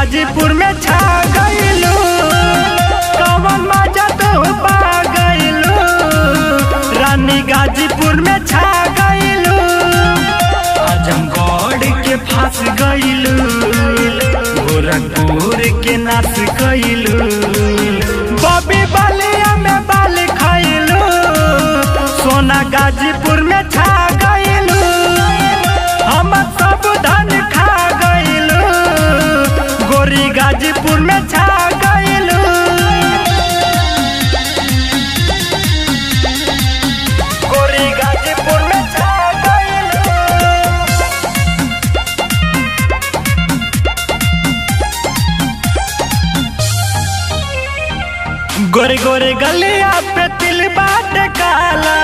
गाजीपुर में छा गइलू, कवन मजा तो पा गइलू, रानी गाजीपुर में छा गइलू, आजमगढ़ के फांस गइलू, गोरखपुर के नाच गइलू, बॉबी बलिया में बाल खइलू, सोना गाजीपुर में छा गइलू, हम सब धन खा गइलू, गोरी गाजीपुर में छा गइलू, गोरी गाजीपुर में छा गइलू। गोरे गोरे गलिया पे तिल बाट काला,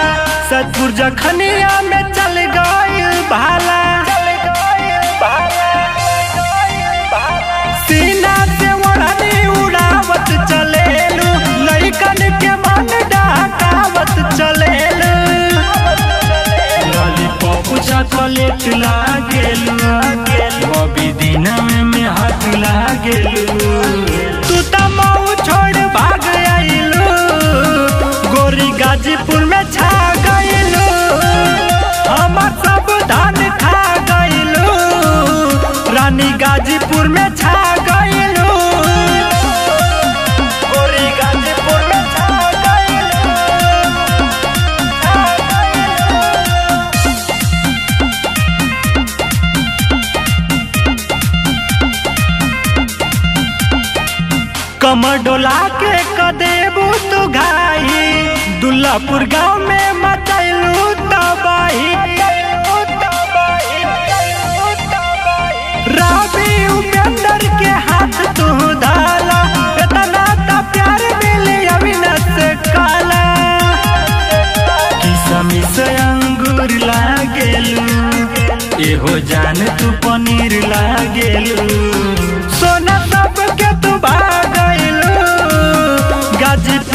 सतपुर जखनिया में चल गइल भाला, सीना से ओढ़नी उड़ावत चलेलू, लइकन के मन डहकावत चलेलू, लॉलीपॉप चॉकलेट लागेलू, बॉबी दिना में हाथ लागेलू, तू त मऊ छोड़ भाग आइलू, गोरी गाजीपुर में छा गइलू, हम सब धान खा गइलू, रानी गाजीपुर में छा गइलू, गोरी गाजीपुर में छा गइलू, कमर डोला के कदेबू तू घाई, दुल्लापुर गांव में मचैलू तबाही, रवि उपेंद्र के हाथ तू धाला, इतना ता प्यार मिले अविनाश से काला, किसमी से अंगूर लागेलू, एहो जान तू पनीर लागेलू, सोना सब के तू भागलू, गाजीपुर